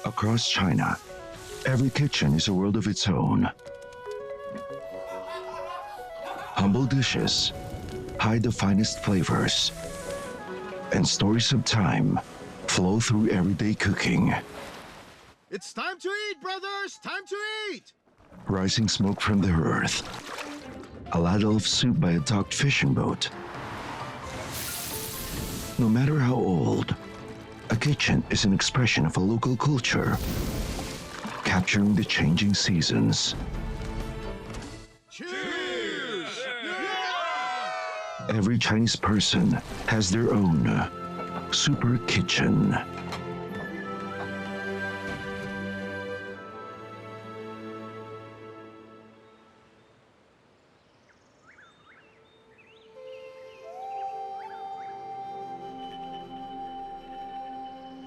Across China, every kitchen is a world of its own. Humble dishes hide the finest flavors, and stories of time flow through everyday cooking. It's time to eat, brothers! Time to eat! Rising smoke from the hearth, a ladle of soup by a docked fishing boat. No matter how old, a kitchen is an expression of a local culture, capturing the changing seasons. Cheers! Every Chinese person has their own super kitchen.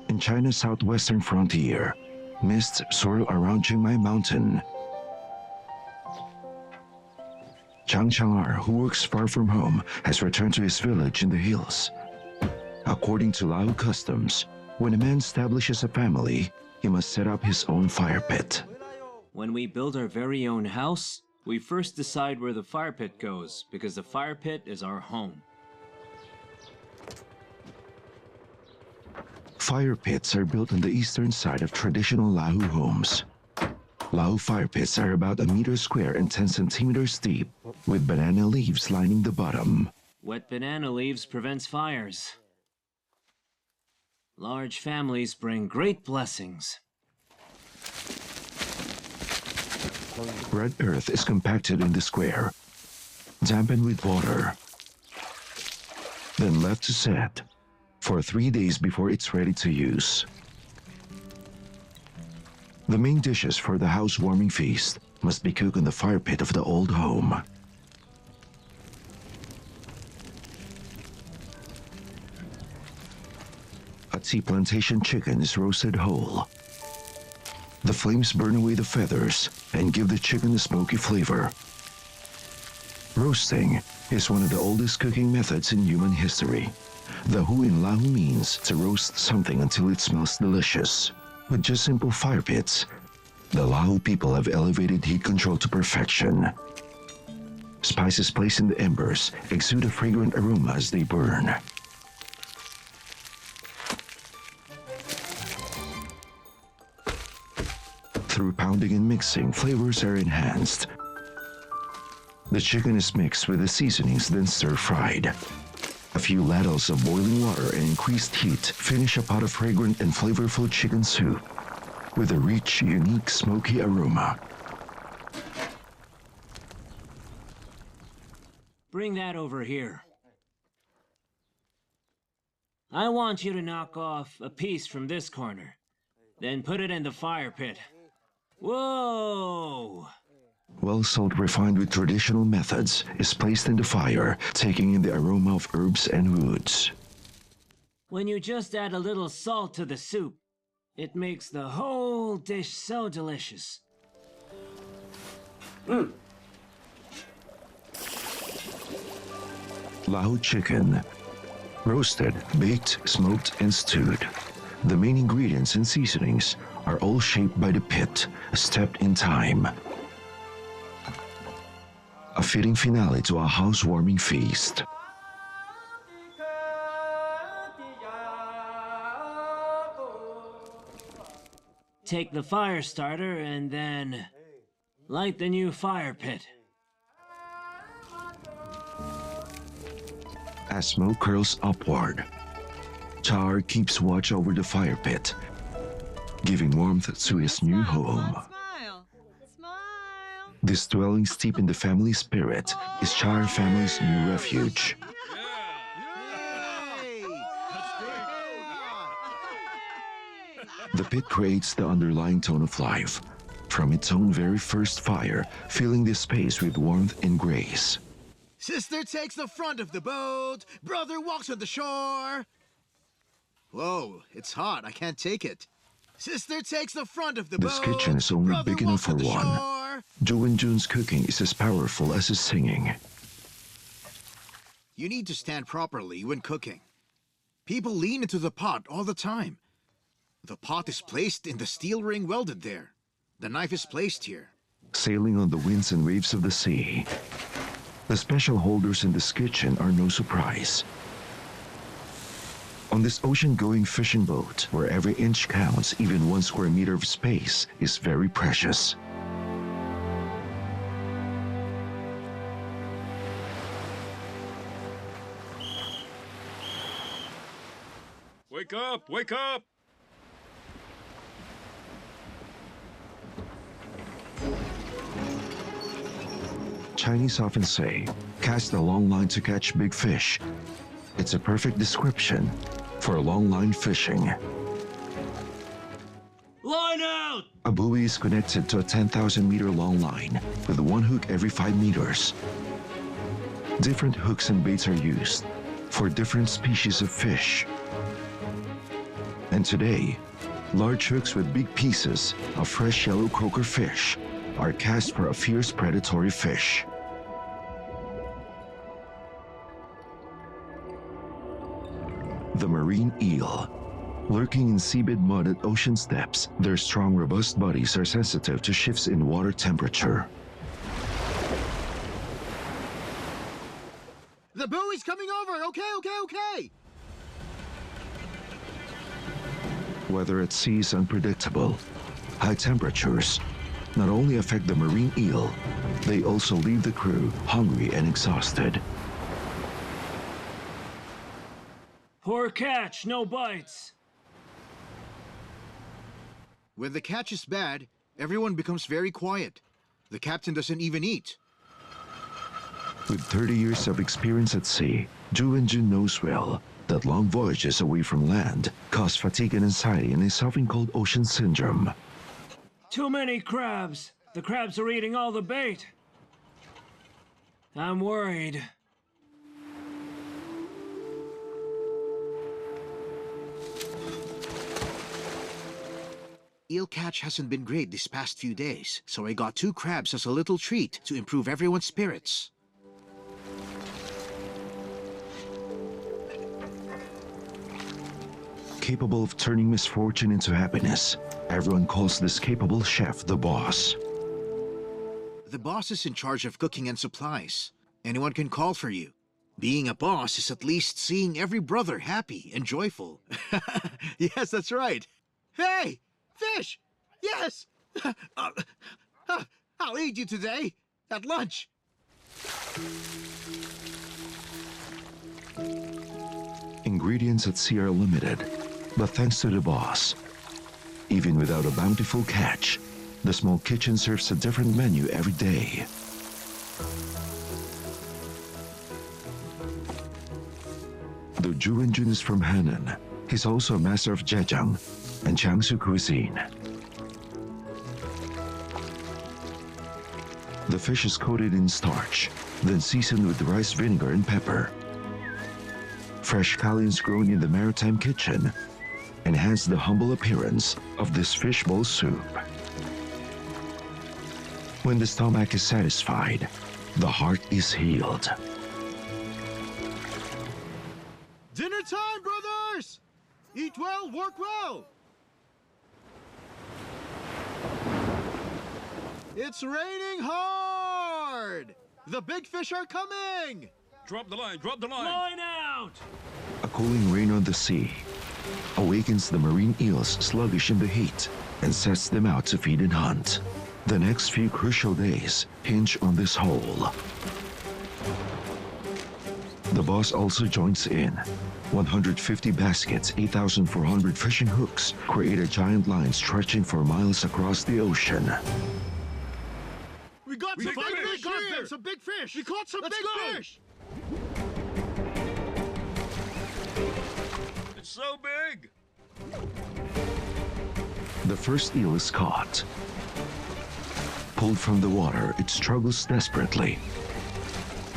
In China's southwestern frontier, mists swirl around Chiangmai Mountain. Chang Chang'er, who works far from home, has returned to his village in the hills. According to Lao customs, when a man establishes a family, he must set up his own fire pit. When we build our very own house, we first decide where the fire pit goes, because the fire pit is our home. Fire pits are built on the eastern side of traditional Lahu homes. Lahu fire pits are about a meter square and 10 centimeters deep, with banana leaves lining the bottom. Wet banana leaves prevents fires. Large families bring great blessings. Red earth is compacted in the square, dampened with water, then left to set for 3 days before it's ready to use. The main dishes for the housewarming feast must be cooked in the fire pit of the old home. A tea plantation chicken is roasted whole. The flames burn away the feathers and give the chicken a smoky flavor. Roasting is one of the oldest cooking methods in human history. The hu in Lahu means to roast something until it smells delicious. With just simple fire pits, the Lahu people have elevated heat control to perfection. Spices placed in the embers exude a fragrant aroma as they burn. Through pounding and mixing, flavors are enhanced. The chicken is mixed with the seasonings, then stir-fried. A few ladles of boiling water and increased heat finish a pot of fragrant and flavorful chicken soup with a rich, unique, smoky aroma. Bring that over here. I want you to knock off a piece from this corner, then put it in the fire pit. Whoa! Well, salt refined with traditional methods is placed in the fire, taking in the aroma of herbs and woods. When you just add a little salt to the soup, it makes the whole dish so delicious. Lahu chicken. Roasted, baked, smoked, and stewed. The main ingredients and seasonings are all shaped by the pit, a step in time. A fitting finale to a housewarming feast. Take the fire starter and then light the new fire pit. As smoke curls upward, Char keeps watch over the fire pit, giving warmth to his new home. Smile. Smile. This dwelling steeped in the family spirit is Char family's new refuge. The pit creates the underlying tone of life, from its own very first fire, filling this space with warmth and grace. Sister takes the front of the boat. Brother walks on the shore. Whoa, it's hot. I can't take it. Sister takes the front of the boat. This kitchen is only Brother big enough for walks on the one. shore. Jo and Jun's cooking is as powerful as his singing. You need to stand properly when cooking. People lean into the pot all the time. The pot is placed in the steel ring welded there. The knife is placed here. Sailing on the winds and waves of the sea. The special holders in this kitchen are no surprise. On this ocean-going fishing boat, where every inch counts, even 1 square meter of space is very precious. Wake up! Wake up! Chinese often say, cast a long line to catch big fish. It's a perfect description for long line fishing. Line out! A buoy is connected to a 10,000-meter long line with 1 hook every 5 meters. Different hooks and baits are used for different species of fish. And today, large hooks with big pieces of fresh yellow croaker fish are cast for a fierce predatory fish. The marine eel. Lurking in seabed mud at ocean depths, their strong, robust bodies are sensitive to shifts in water temperature. The buoy's coming over! Okay! Weather at sea is unpredictable. High temperatures not only affect the marine eel, they also leave the crew hungry and exhausted. Poor catch, no bites. When the catch is bad, everyone becomes very quiet. The captain doesn't even eat. With 30 years of experience at sea, Ju Wenjun knows well that long voyages away from land cause fatigue and anxiety in a something called ocean syndrome. Too many crabs. The crabs are eating all the bait. I'm worried. Eel catch hasn't been great these past few days, so I got 2 crabs as a little treat to improve everyone's spirits. Capable of turning misfortune into happiness, everyone calls this capable chef the boss. The boss is in charge of cooking and supplies. Anyone can call for you. Being a boss is at least seeing every brother happy and joyful. Yes, that's right. Hey! Fish! Yes! I'll eat you today, at lunch. Ingredients at sea are limited, but thanks to the boss, even without a bountiful catch, the small kitchen serves a different menu every day. Though Ju Wenjun is from Henan, he's also a master of Zhejiang and Jiangsu cuisine. The fish is coated in starch, then seasoned with rice vinegar and pepper. Fresh scallions grown in the maritime kitchen enhance the humble appearance of this fishbowl soup. When the stomach is satisfied, the heart is healed. Dinner time, brothers! Eat well, work well! It's raining hard! The big fish are coming! Drop the line! Drop the line! Line out! A cooling rain on the sea awakens the marine eels sluggish in the heat and sets them out to feed and hunt. The next few crucial days hinge on this hole. The boss also joins in. 150 baskets, 8,400 fishing hooks create a giant line stretching for miles across the ocean. We got We some got big fish fish! here. Some big fish! We caught some Let's big go. fish! It's so big! The first eel is caught. Pulled from the water, it struggles desperately.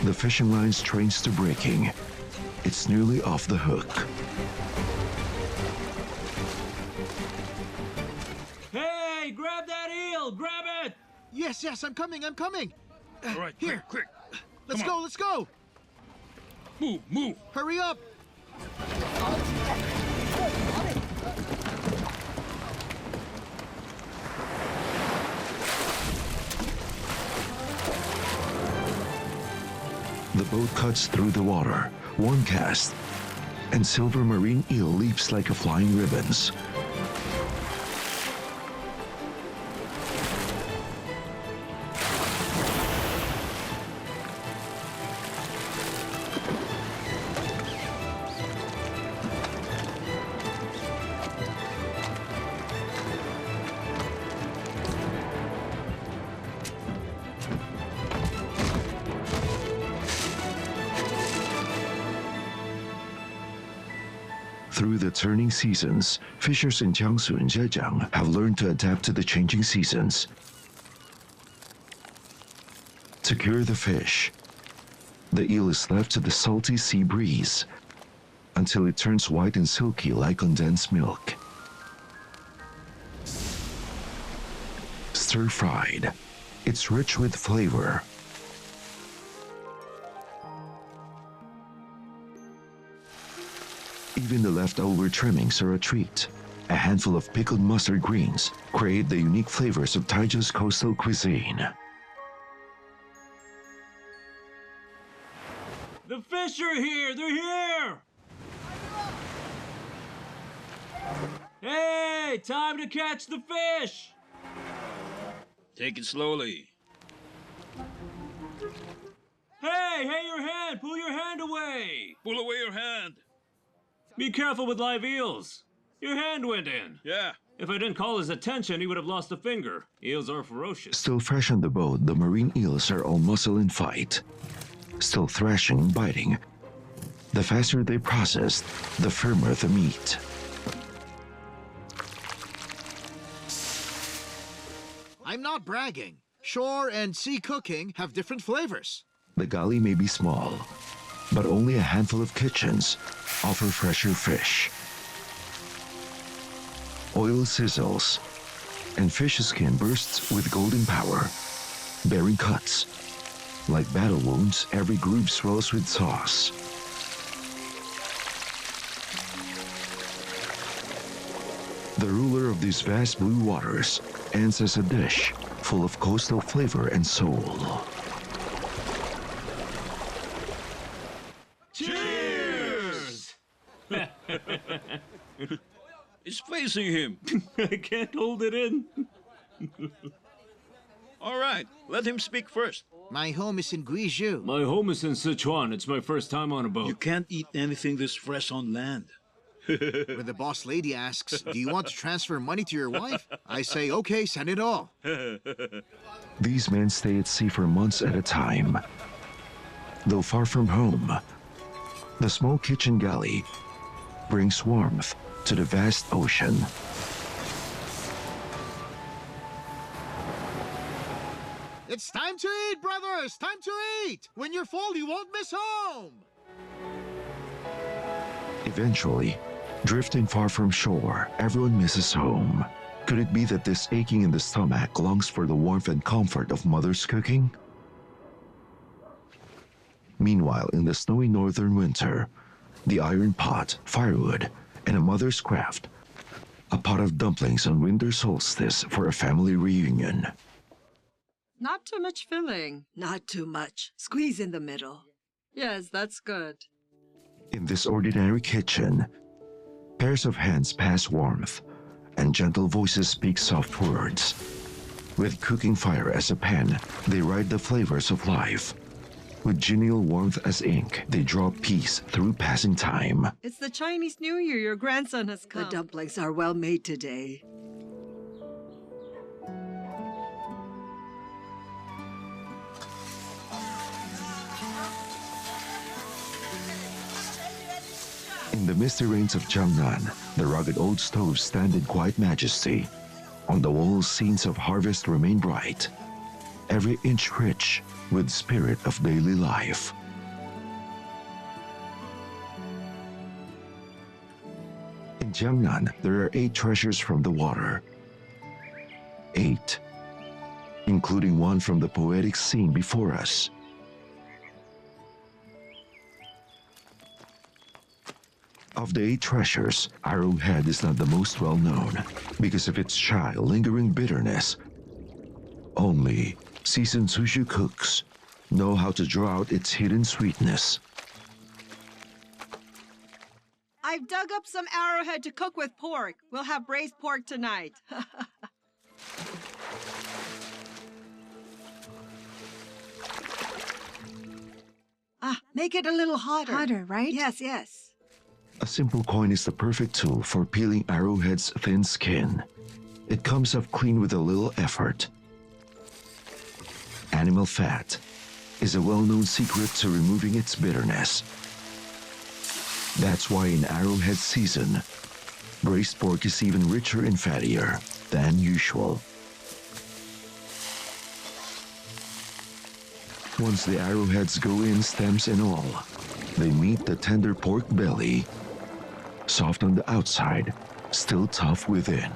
The fishing line strains to breaking. It's nearly off the hook. Hey, grab that eel! Grab it! Yes, I'm coming! All right, Here. quick! Let's Come go, on. let's go! Move! Hurry up! The boat cuts through the water, one cast, and silver marine eel leaps like a flying ribbons. Through the turning seasons, fishers in Jiangsu and Zhejiang have learned to adapt to the changing seasons. To cure the fish, the eel is left to the salty sea breeze until it turns white and silky like condensed milk. Stir-fried, it's rich with flavor. Even the leftover trimmings are a treat. A handful of pickled mustard greens create the unique flavors of Taiju's coastal cuisine. The fish are here! They're here! Hey! Time to catch the fish! Take it slowly. Hey, your hand! Pull your hand away! Pull away your hand. Be careful with live eels. Your hand went in. Yeah. If I didn't call his attention, he would have lost a finger. Eels are ferocious. Still fresh on the boat, the marine eels are all muscle and fight. Still thrashing and biting. The faster they process, the firmer the meat. I'm not bragging. Shore and sea cooking have different flavors. The galley may be small, but only a handful of kitchens offer fresher fish. Oil sizzles, and fish skin bursts with golden power, bearing cuts. Like battle wounds, every groove swells with sauce. The ruler of these vast blue waters ends as a dish full of coastal flavor and soul. Cheers! It's facing him. I can't hold it in. All right, let him speak first. My home is in Guizhou. My home is in Sichuan. It's my first time on a boat. You can't eat anything this fresh on land. When the boss lady asks, do you want to transfer money to your wife? I say, okay, send it all. These men stay at sea for months at a time. Though far from home, the small kitchen galley brings warmth to the vast ocean. It's time to eat, brothers! Time to eat! When you're full, you won't miss home! Eventually, drifting far from shore, everyone misses home. Could it be that this aching in the stomach longs for the warmth and comfort of mother's cooking? Meanwhile, in the snowy northern winter, the iron pot, firewood, and a mother's craft, a pot of dumplings on winter solstice for a family reunion. Not too much filling. Not too much. Squeeze in the middle. Yes, that's good. In this ordinary kitchen, pairs of hands pass warmth, and gentle voices speak soft words. With cooking fire as a pen, they write the flavors of life. With genial warmth as ink, they draw peace through passing time. It's the Chinese New Year. Your grandson has The come. dumplings are well made today. In the misty rains of Jiangnan, the rugged old stoves stand in quiet majesty. On the walls, scenes of harvest remain bright, every inch rich with spirit of daily life. In Jiangnan, there are 8 treasures from the water. 8, including one from the poetic scene before us. Of the 8 treasures, Arrowhead is not the most well-known because of its shy, lingering bitterness. Only seasoned sushi cooks know how to draw out its hidden sweetness. I've dug up some arrowhead to cook with pork. We'll have braised pork tonight. Make it a little hotter. Hotter, right? Yes, yes. A simple coin is the perfect tool for peeling arrowhead's thin skin. It comes off clean with a little effort. Animal fat is a well-known secret to removing its bitterness. That's why in arrowhead season, braised pork is even richer and fattier than usual. Once the arrowheads go in, stems and all, they meet the tender pork belly, soft on the outside, still tough within.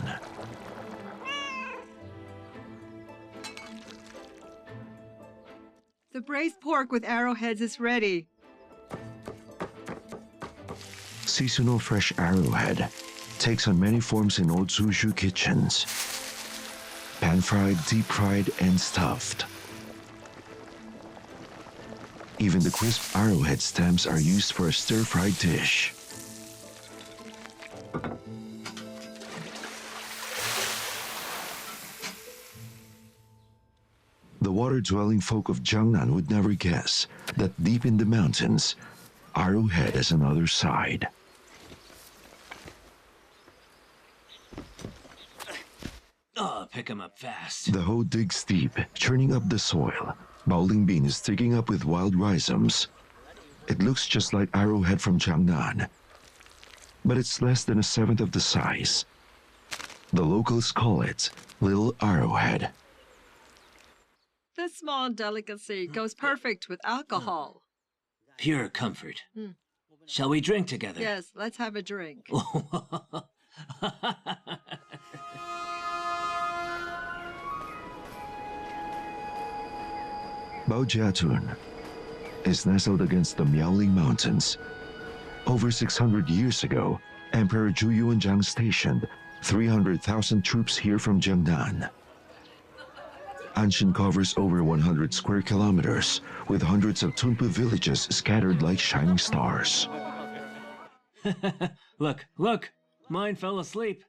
The braised pork with arrowheads is ready. Seasonal fresh arrowhead takes on many forms in old Suzhou kitchens. Pan-fried, deep-fried, and stuffed. Even the crisp arrowhead stems are used for a stir-fried dish. The water-dwelling folk of Jiangnan would never guess that deep in the mountains, arrowhead has another side. Oh, pick 'em up fast. The hoe digs deep, churning up the soil. Bowling bean is digging up with wild rhizomes. It looks just like arrowhead from Jiangnan, but it's less than a seventh of the size. The locals call it little arrowhead. This small delicacy goes perfect with alcohol. Pure comfort. Shall we drink together? Yes, let's have a drink. Baojiatun is nestled against the Miaoling Mountains. Over 600 years ago, Emperor Zhu Yuanzhang stationed 300,000 troops here from Jiangnan. Anshan covers over 100 square kilometers, with hundreds of Tunpu villages scattered like shining stars. Look, look! Mine fell asleep.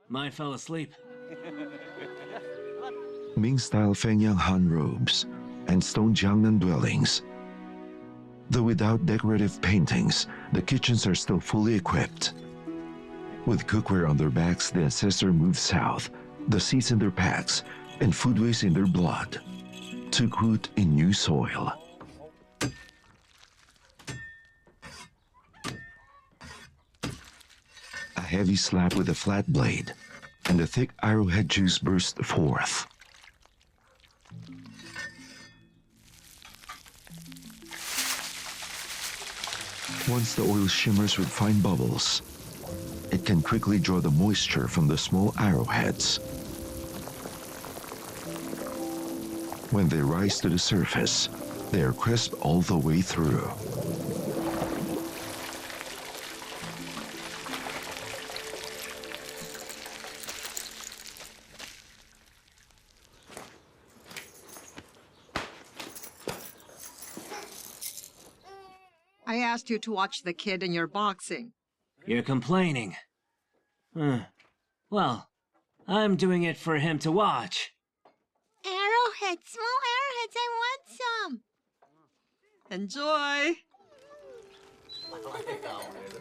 Mine fell asleep. Ming-style Fengyang Han robes and stone Jiangnan dwellings. Though without decorative paintings, the kitchens are still fully equipped. With cookware on their backs, the ancestor moved south, the seeds in their packs, and foodways in their blood, took root in new soil. A heavy slab with a flat blade, and the thick arrowhead juice burst forth. Once the oil shimmers with fine bubbles, it can quickly draw the moisture from the small arrowheads. When they rise to the surface, they are crisp all the way through. I asked you to watch the kid in your boxing. You're complaining. Well, I'm doing it for him to watch. Arrowheads, small arrowheads, I want some. Enjoy!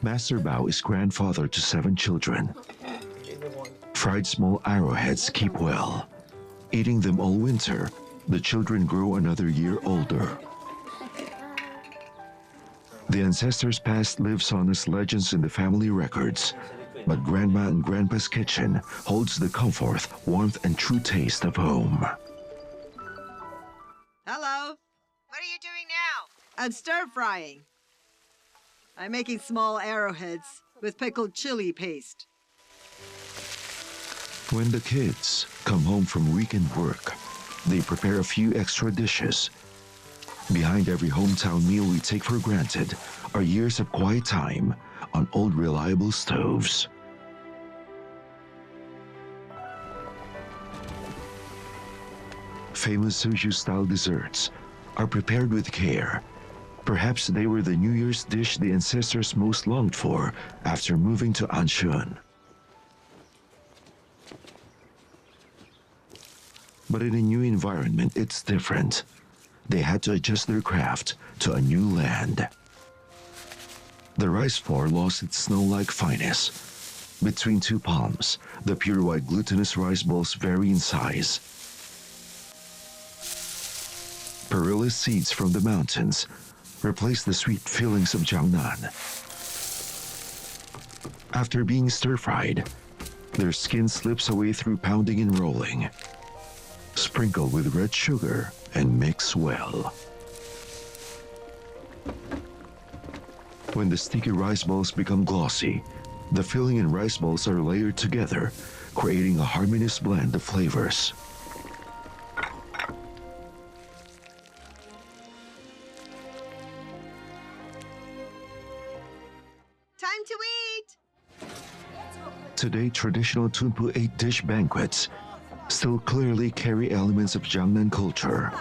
Master Bao is grandfather to 7 children. Fried small arrowheads keep well. Eating them all winter, the children grow another year older. The ancestors' past lives on as legends in the family records, but Grandma and Grandpa's kitchen holds the comfort, warmth, and true taste of home. Hello. What are you doing now? I'm stir-frying. I'm making small arrowheads with pickled chili paste. When the kids come home from weekend work, they prepare a few extra dishes. Behind every hometown meal we take for granted are years of quiet time on old reliable stoves. Famous Suzhou-style desserts are prepared with care. Perhaps they were the New Year's dish the ancestors most longed for after moving to Anshun. But in a new environment, it's different. They had to adjust their craft to a new land. The rice flour lost its snow-like fineness. Between two palms, the pure white glutinous rice balls vary in size. Perilla seeds from the mountains replace the sweet fillings of Jiangnan. After being stir-fried, their skin slips away through pounding and rolling. Sprinkle with red sugar and mix well. When the sticky rice balls become glossy, the filling and rice balls are layered together, creating a harmonious blend of flavors. Time to eat! Today, traditional Tunpu 8-dish banquets still clearly carry elements of Jiangnan culture.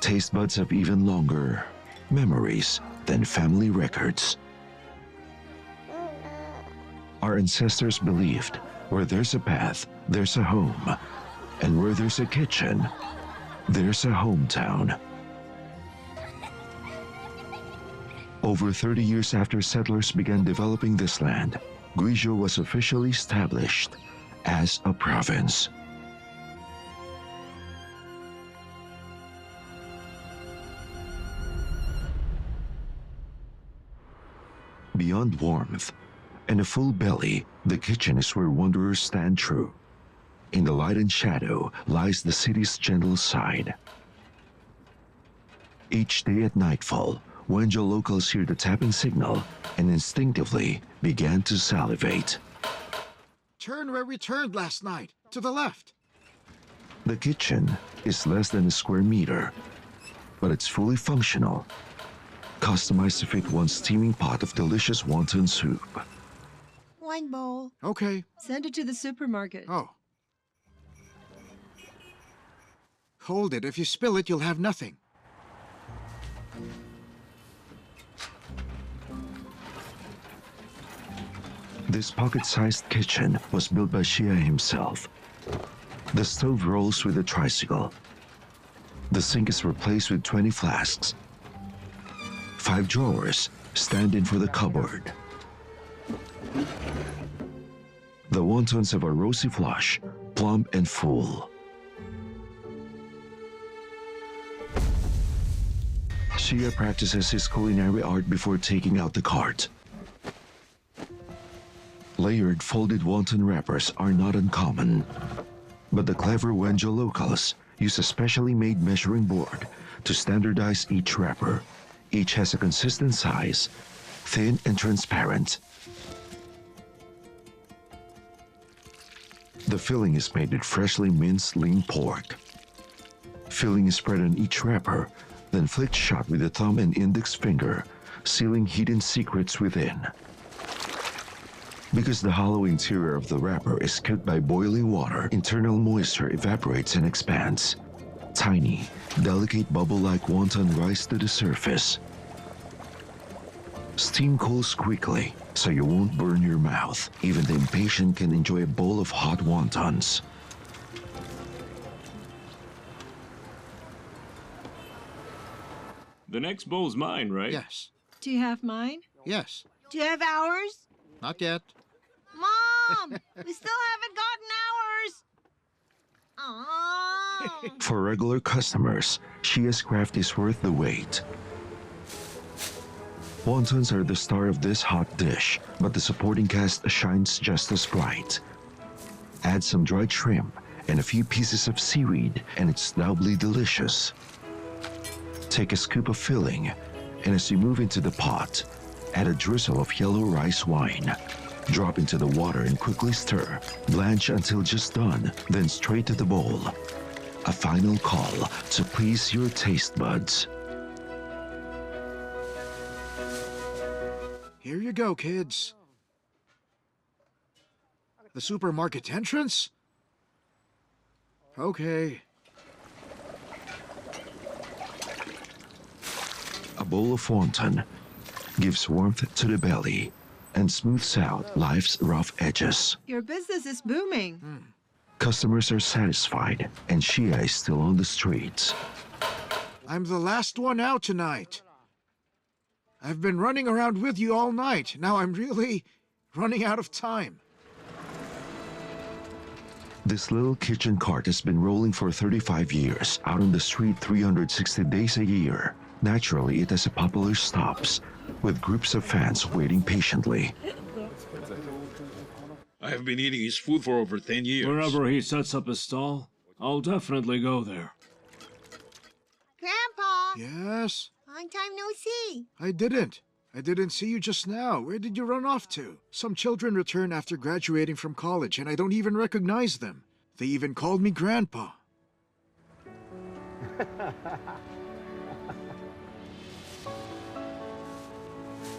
Taste buds have even longer memories than family records. Our ancestors believed where there's a path, there's a home. And where there's a kitchen, there's a hometown. Over 30 years after settlers began developing this land, Guizhou was officially established as a province. Beyond warmth and a full belly, the kitchen is where wanderers stand true. In the light and shadow lies the city's gentle side. Each day at nightfall, Wenzhou locals hear the tapping signal and instinctively began to salivate. Turn where we turned last night, to the left. The kitchen is less than a square meter, but it's fully functional, customized to fit one steaming pot of delicious wonton soup. One bowl. Okay. Send it to the supermarket. Oh. Hold it. If you spill it, you'll have nothing. This pocket-sized kitchen was built by Xia himself. The stove rolls with a tricycle. The sink is replaced with 20 flasks. 5 drawers stand in for the cupboard. The wontons have a rosy flush, plump and full. Xia practices his culinary art before taking out the cart. Layered folded wonton wrappers are not uncommon, but the clever Wenzhou locals use a specially made measuring board to standardize each wrapper. Each has a consistent size, thin and transparent. The filling is made with freshly minced lean pork. Filling is spread on each wrapper, then flicked shut with the thumb and index finger, sealing hidden secrets within. Because the hollow interior of the wrapper is cooked by boiling water, internal moisture evaporates and expands. Tiny, delicate bubble-like wonton rise to the surface. Steam cools quickly, so you won't burn your mouth. Even the impatient can enjoy a bowl of hot wontons. The next bowl's mine, right? Yes. Do you have mine? Yes. Do you have ours? Not yet. Mom! We still haven't gotten ours! Oh. For regular customers, Xia's craft is worth the wait. Wontons are the star of this hot dish, but the supporting cast shines just as bright. Add some dried shrimp and a few pieces of seaweed, and it's doubly delicious. Take a scoop of filling, and as you move into the pot, add a drizzle of yellow rice wine. Drop into the water and quickly stir. Blanch until just done, then straight to the bowl. A final call to please your taste buds. Here you go, kids. The supermarket entrance? Okay. bowl of wonton gives warmth to the belly and smooths out life's rough edges. Your business is booming. Customers are satisfied, and Shia is still on the streets. I'm the last one out tonight. I've been running around with you all night. Now I'm really running out of time. This little kitchen cart has been rolling for 35 years, out on the street 360 days a year. Naturally, it has popular stops, with groups of fans waiting patiently. I have been eating his food for over 10 years. Wherever he sets up his stall, I'll definitely go there. Grandpa, Yes? long time no see. I didn't see you just now. Where did you run off to? Some children return after graduating from college, and I don't even recognize them. They even called me Grandpa.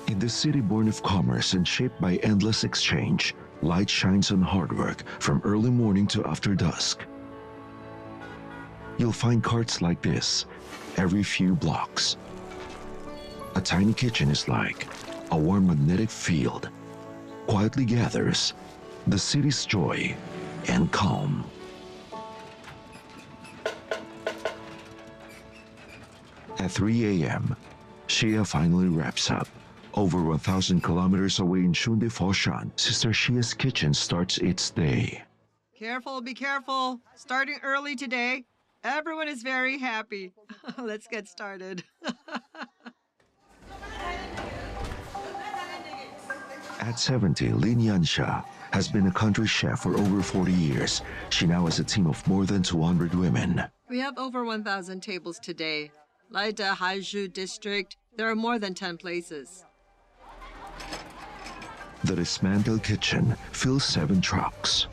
In this city born of commerce and shaped by endless exchange, light shines on hard work from early morning to after dusk. You'll find carts like this every few blocks. A tiny kitchen is like a warm magnetic field, quietly gathers the city's joy and calm. At 3 a.m., Shia finally wraps up. Over 1,000 kilometers away in Shunde Foshan, Sister Shia's kitchen starts its day. Careful, be careful. Starting early today. Everyone is very happy. Let's get started. At 70, Lin Yansha has been a country chef for over 40 years. She now has a team of more than 200 women. We have over 1,000 tables today. Like the Haizhu district, there are more than 10 places. The dismantled kitchen fills 7 trucks.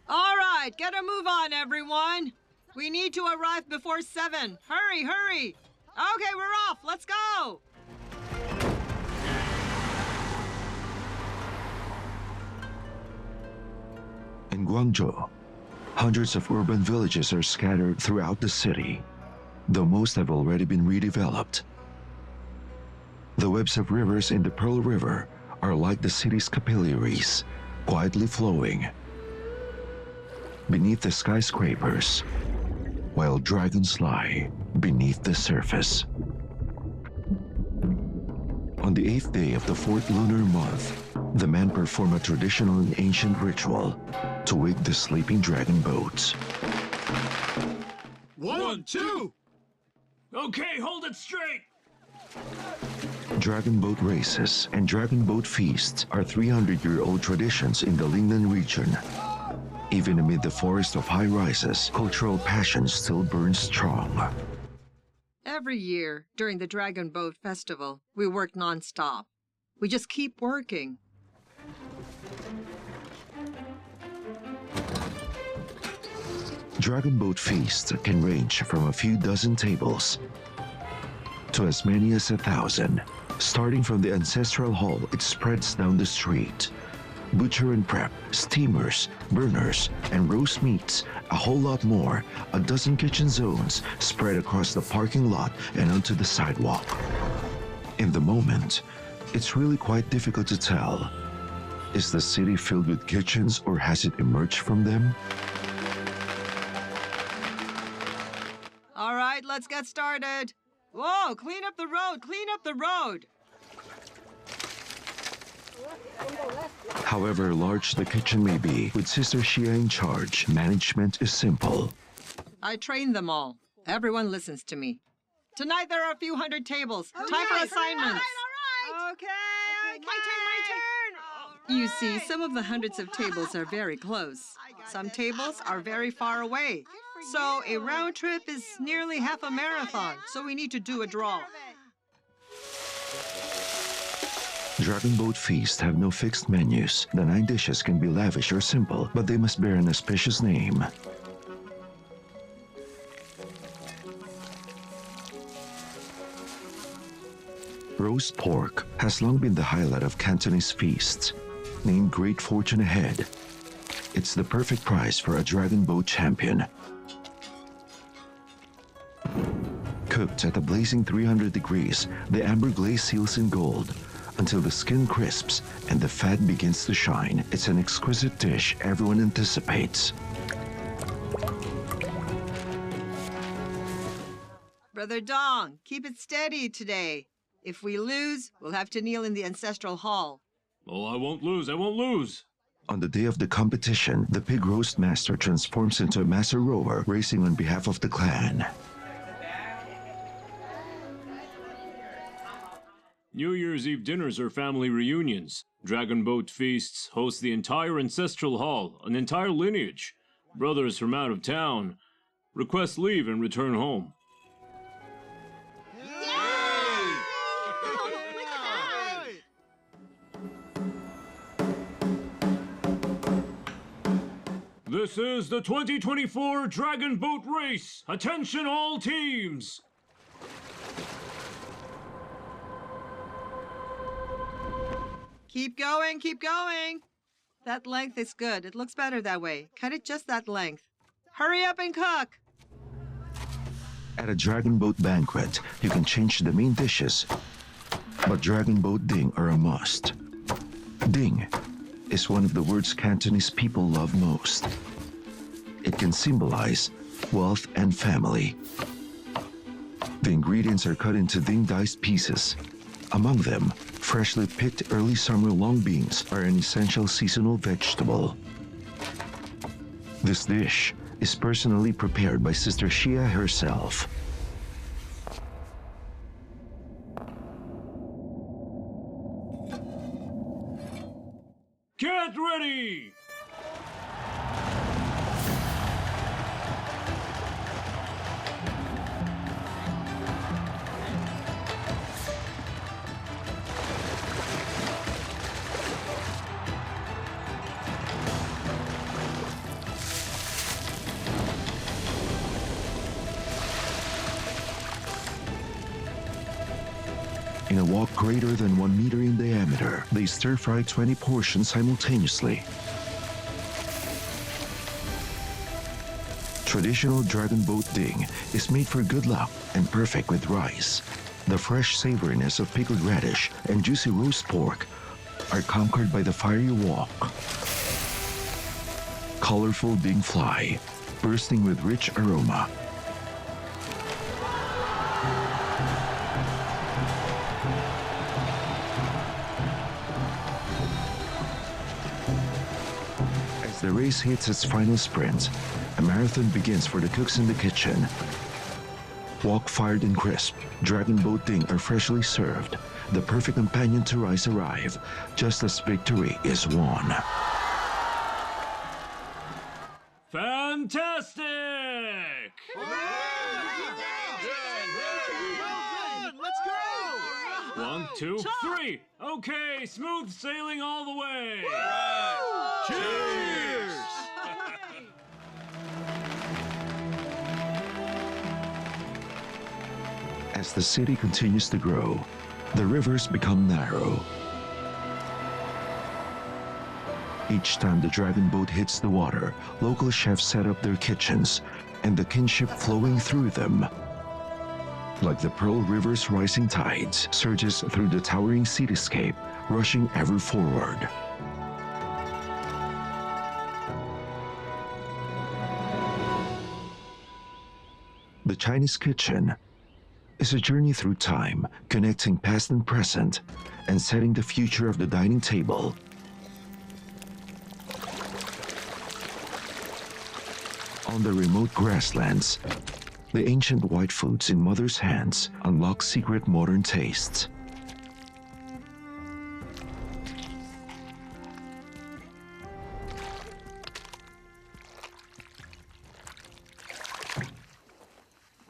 All right, get a move on, everyone. We need to arrive before 7. Hurry, hurry. Okay, we're off. Let's go. In Guangzhou, hundreds of urban villages are scattered throughout the city, though most have already been redeveloped. The webs of rivers in the Pearl River are like the city's capillaries, quietly flowing beneath the skyscrapers, while dragons lie beneath the surface. On the 8th day of the 4th lunar month, the men perform a traditional and ancient ritual to wake the sleeping dragon boats. 1, 2! Okay, hold it straight! Dragon boat races and dragon boat feasts are 300-year-old traditions in the Lingnan region. Even amid the forest of high rises, cultural passion still burns strong. Every year, during the Dragon Boat Festival, we work non-stop. We just keep working. Dragon boat feasts can range from a few dozen tables to as many as 1,000. Starting from the ancestral hall, it spreads down the street. Butcher and prep, steamers, burners, and roast meats, a whole lot more, a dozen kitchen zones spread across the parking lot and onto the sidewalk. In the moment, it's really quite difficult to tell. Is the city filled with kitchens or has it emerged from them? All right, let's get started. Whoa, clean up the road, clean up the road. However large the kitchen may be, with Sister Shia in charge, management is simple. I train them all. Everyone listens to me. Tonight there are a few hundred tables. Time for assignments. All right. Okay, My turn. You see, some of the hundreds of tables are very close. Some tables are very far away. So a round trip is nearly half a marathon, so we need to do a draw. Dragon boat feasts have no fixed menus. The 9 dishes can be lavish or simple, but they must bear an auspicious name. Roast pork has long been the highlight of Cantonese feasts, named Great Fortune Ahead. It's the perfect prize for a dragon boat champion. Cooked at a blazing 300 degrees, the amber glaze seals in gold until the skin crisps and the fat begins to shine. It's an exquisite dish everyone anticipates. Brother Dong, keep it steady today. If we lose, we'll have to kneel in the ancestral hall. Oh, I won't lose. I won't lose. On the day of the competition, the pig roast master transforms into a master rower, racing on behalf of the clan. New Year's Eve dinners are family reunions. Dragon boat feasts host the entire ancestral hall, an entire lineage. Brothers from out of town request leave and return home. This is the 2024 Dragon Boat Race! Attention all teams! Keep going, keep going. That length is good. It looks better that way. Cut it just that length. Hurry up and cook. At a dragon boat banquet, you can change the main dishes, but dragon boat ding are a must. Ding is one of the words Cantonese people love most. It can symbolize wealth and family. The ingredients are cut into ding-diced pieces. Among them, freshly picked early summer long beans are an essential seasonal vegetable. This dish is personally prepared by Sister Shia herself. Get ready! In a wok greater than 1 meter in diameter, they stir-fry 20 portions simultaneously. Traditional dragon boat ding is made for good luck and perfect with rice. The fresh savoriness of pickled radish and juicy roast pork are conquered by the fiery wok. Colorful ding fly, bursting with rich aroma. As the race hits its final sprint, a marathon begins for the cooks in the kitchen. Wok fired and crisp, dragon boat ding are freshly served. The perfect companion to rice arrive, just as victory is won. Fantastic! Let's go! 1, 2, 3. Okay, smooth sailing all the way. Cheers! As the city continues to grow, the rivers become narrow. Each time the dragon boat hits the water, local chefs set up their kitchens, and the kinship flowing through them. Like the Pearl River's rising tides, surges through the towering cityscape, rushing ever forward. The Chinese kitchen is a journey through time, connecting past and present, and setting the future of the dining table. On the remote grasslands, the ancient white foods in mother's hands unlock secret modern tastes.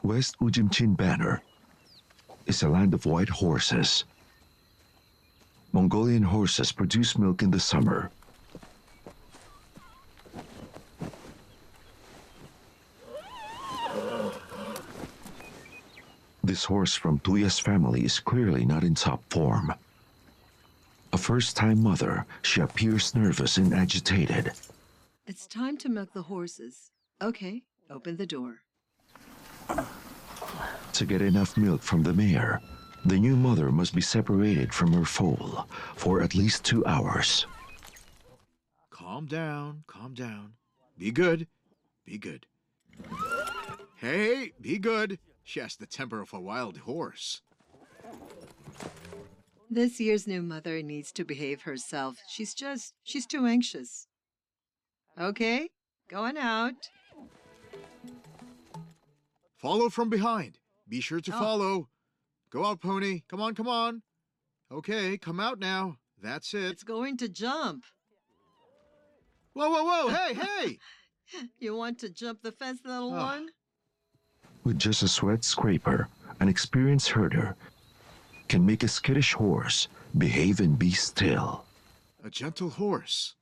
West Ujimchin Banner is a land of white horses. Mongolian horses produce milk in the summer. This horse from Tuya's family is clearly not in top form. A first-time mother, she appears nervous and agitated. It's time to milk the horses. Okay, open the door. To get enough milk from the mare, the new mother must be separated from her foal for at least 2 hours. Calm down, calm down. Be good, be good. Hey, be good. She has the temper of a wild horse. This year's new mother needs to behave herself. She's too anxious. Okay, going out. Follow from behind. Be sure to Oh. follow. Go out, pony. Come on, come on. Okay, come out now. That's it. It's going to jump. Whoa, whoa, whoa. Hey, hey. You want to jump the fence, little one? With just a sweat scraper, an experienced herder can make a skittish horse behave and be still. A gentle horse.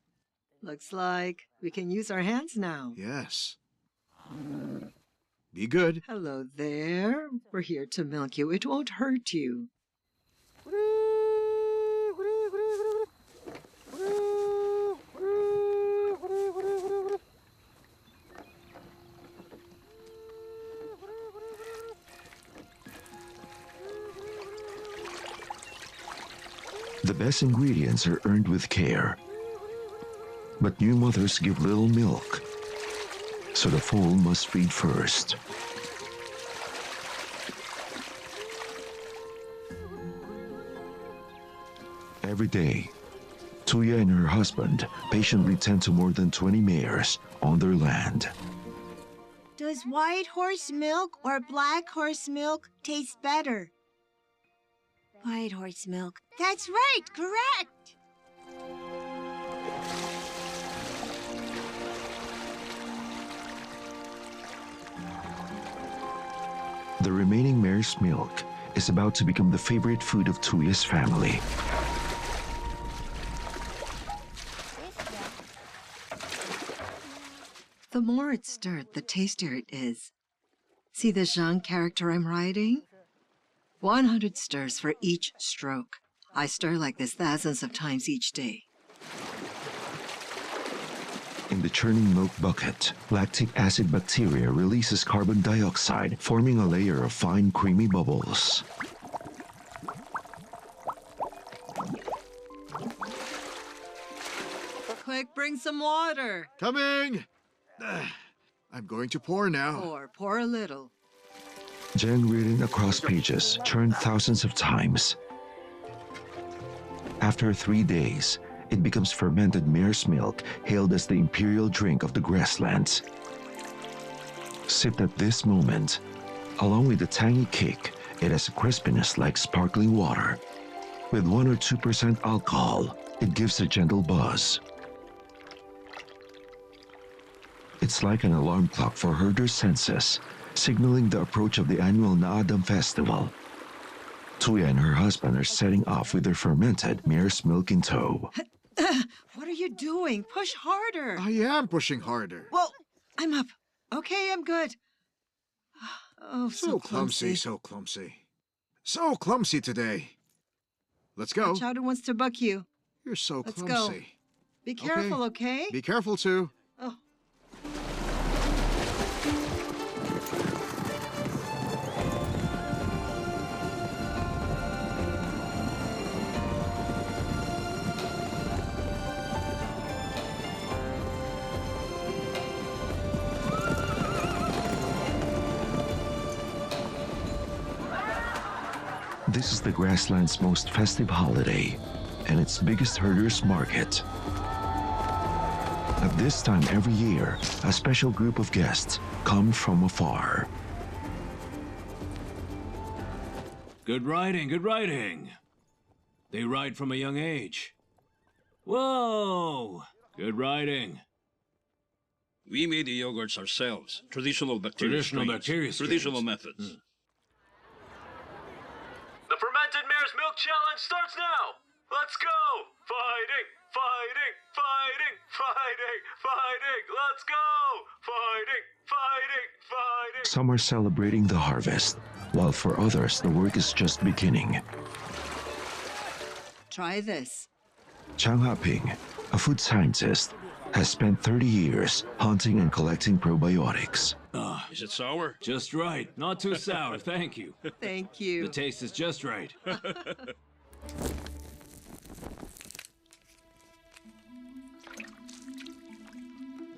Looks like we can use our hands now. Yes. Be good. Hello there. We're here to milk you. It won't hurt you. The best ingredients are earned with care. But new mothers give little milk, so the foal must feed first. Every day, Tuya and her husband patiently tend to more than 20 mares on their land. Does white horse milk or black horse milk taste better? White horse milk. That's right, correct. The remaining mare's milk is about to become the favorite food of Tuya's family. The more it's stirred, the tastier it is. See the Zhang character I'm riding? 100 stirs for each stroke. I stir like this thousands of times each day. In the churning milk bucket, lactic acid bacteria releases carbon dioxide, forming a layer of fine, creamy bubbles. Quick, bring some water. Coming. I'm going to pour now. Pour a little. Jen reading across pages, churned thousands of times. After 3 days, it becomes fermented mare's milk, hailed as the imperial drink of the grasslands. Sipped at this moment, along with the tangy kick, it has a crispiness like sparkling water. With 1 or 2% alcohol, it gives a gentle buzz. It's like an alarm clock for herders' senses, signaling the approach of the annual Naadam festival. Tuya and her husband are setting off with their fermented mare's milk in tow. What are you doing? Push harder. I am pushing harder. Well, I'm up. Okay, I'm good. Oh, So clumsy, so clumsy. So clumsy today. Let's go. Chowder wants to buck you. You're so Let's go. clumsy. Be careful, okay? Be careful, too. Oh. This is the grassland's most festive holiday and its biggest herders' market. At this time every year, a special group of guests come from afar. Good riding, good riding. They ride from a young age. Whoa! Good riding. We made the yogurts ourselves. Traditional bacteria Traditional strains. bacteria strains. Traditional methods. The fermented mare's milk challenge starts now! Let's go! Fighting! Fighting! Fighting! Fighting! Fighting! Let's go! Fighting! Fighting! Fighting! Some are celebrating the harvest, while for others the work is just beginning. Try this. Chang Haping, a food scientist, has spent 30 years hunting and collecting probiotics. Is it sour? Just right. Not too sour, thank you. Thank The you. taste is just right.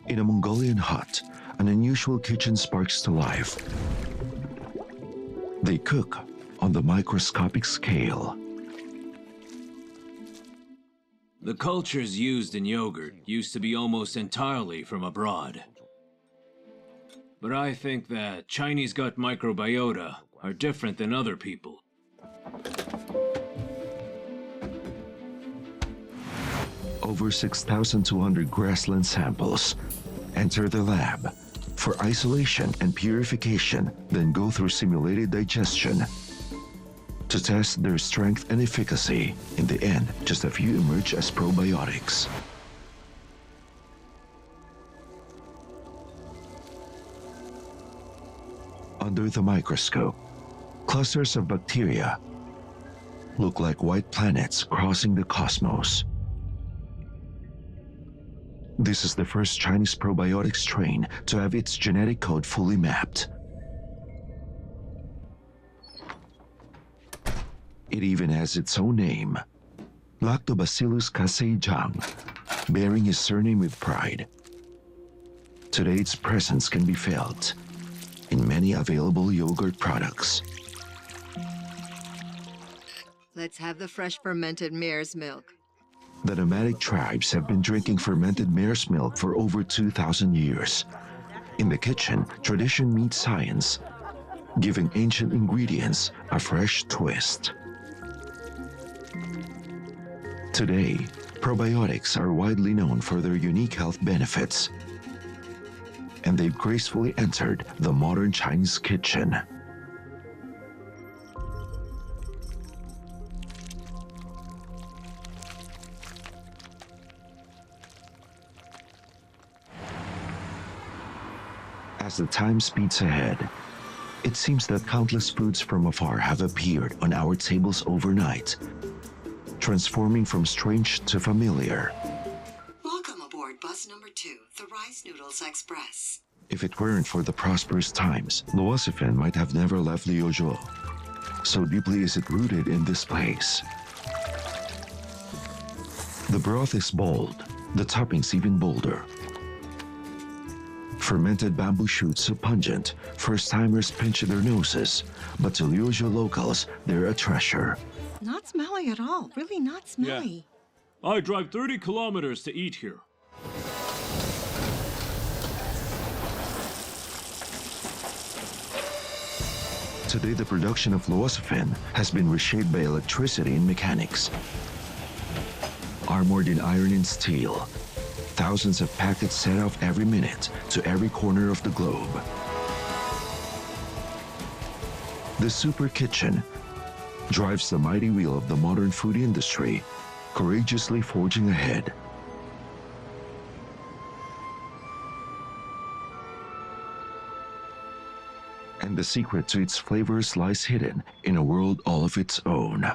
In a Mongolian hut, an unusual kitchen sparks to life. They cook on the microscopic scale. The cultures used in yogurt used to be almost entirely from abroad. But I think that Chinese gut microbiota are different than other people. Over 6,200 grassland samples enter the lab for isolation and purification, then go through simulated digestion to test their strength and efficacy. In the end, just a few emerge as probiotics. Under the microscope, clusters of bacteria look like white planets crossing the cosmos. This is the first Chinese probiotic strain to have its genetic code fully mapped. It even has its own name, Lactobacillus casei Zhang, bearing his surname with pride. Today, its presence can be felt in many available yogurt products. Let's have the fresh fermented mare's milk. The nomadic tribes have been drinking fermented mare's milk for over 2,000 years. In the kitchen, tradition meets science, giving ancient ingredients a fresh twist. Today, probiotics are widely known for their unique health benefits, and they've gracefully entered the modern Chinese kitchen. As the time speeds ahead, it seems that countless foods from afar have appeared on our tables overnight, transforming from strange to familiar. Welcome aboard bus number 2, the Rice Noodles Express. If it weren't for the prosperous times, Luozifen might have never left Liuzhou. So deeply is it rooted in this place. The broth is bold, the toppings even bolder. Fermented bamboo shoots so pungent, first-timers pinch their noses, but to Liuzhou locals, they're a treasure. Not smelly at all. Really not smelly. I drive 30 kilometers to eat here. Today, the production of Luozifen has been reshaped by electricity and mechanics. Armored in iron and steel, thousands of packets set off every minute to every corner of the globe. The super kitchen drives the mighty wheel of the modern food industry, courageously forging ahead. And the secret to its flavors lies hidden in a world all of its own.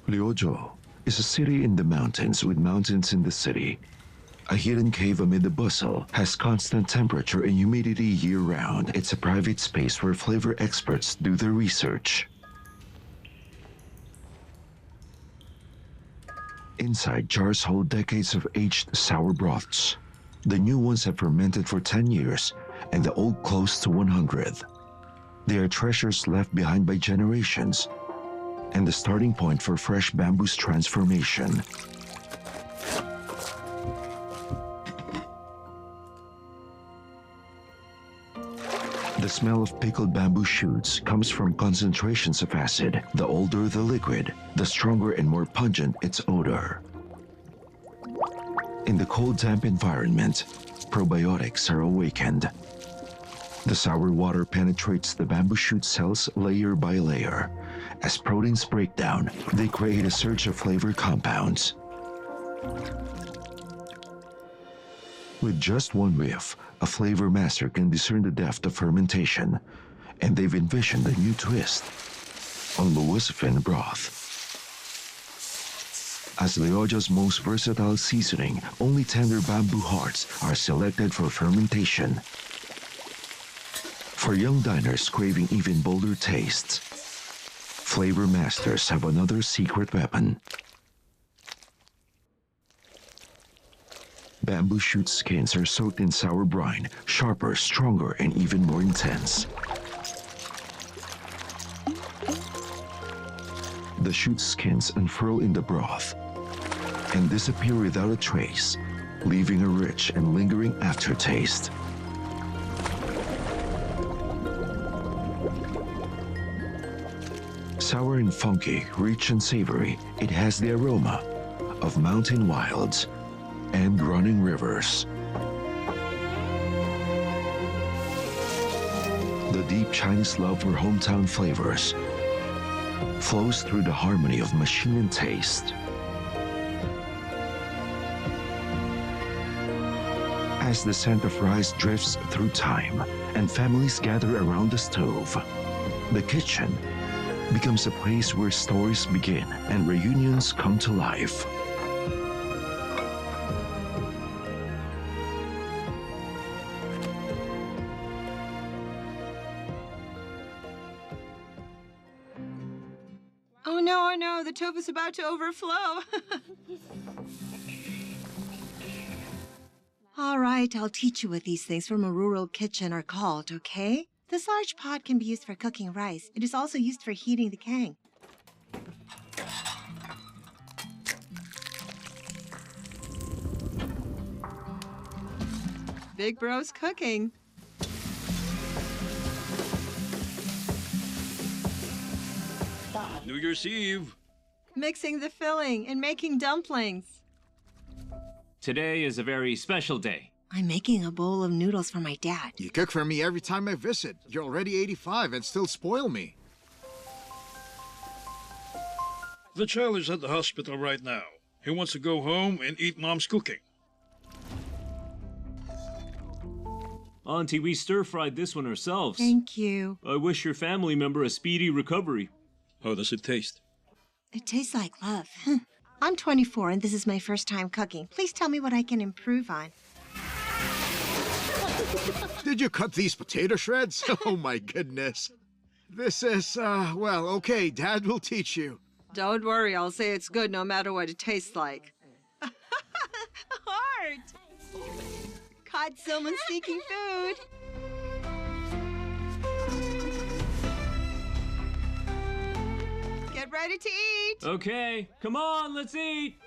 Liuzhou is a city in the mountains with mountains in the city. A hidden cave amid the bustle, has constant temperature and humidity year-round. It's a private space where flavor experts do their research. Inside, jars hold decades of aged sour broths. The new ones have fermented for 10 years, and the old close to 100. They are treasures left behind by generations, and the starting point for fresh bamboo's transformation. The smell of pickled bamboo shoots comes from concentrations of acid. The older the liquid, the stronger and more pungent its odor. In the cold, damp environment, probiotics are awakened. The sour water penetrates the bamboo shoot cells layer by layer. As proteins break down, they create a surge of flavor compounds. With just one whiff, a flavor master can discern the depth of fermentation, and they've envisioned a new twist on Luozifen broth. As Leoja's most versatile seasoning, only tender bamboo hearts are selected for fermentation. For young diners craving even bolder tastes, Flavor Masters have another secret weapon. Bamboo shoot skins are soaked in sour brine, sharper, stronger, and even more intense. The shoot skins unfurl in the broth and disappear without a trace, leaving a rich and lingering aftertaste. Sour and funky, rich and savory, it has the aroma of mountain wilds and running rivers. The deep Chinese love for hometown flavors flows through the harmony of machine and taste. As the scent of rice drifts through time and families gather around the stove, the kitchen becomes a place where stories begin and reunions come to life. Oh no, the tofu's about to overflow. All right, I'll teach you what these things from a rural kitchen are called, okay? This large pot can be used for cooking rice. It is also used for heating the kang. Big Bro's cooking. New Year's Eve. Mixing the filling and making dumplings. Today is a very special day. I'm making a bowl of noodles for my dad. You cook for me every time I visit. You're already 85 and still spoil me. The child is at the hospital right now. He wants to go home and eat Mom's cooking. Auntie, we stir-fried this one ourselves. Thank you. I wish your family member a speedy recovery. How does it taste? It tastes like love. I'm 24 and this is my first time cooking. Please tell me what I can improve on. Did you cut these potato shreds? Oh my goodness. This is, well, okay, Dad will teach you. Don't worry, I'll say it's good no matter what it tastes like. Heart! Caught someone sneaking food. Get ready to eat. Okay, come on, let's eat.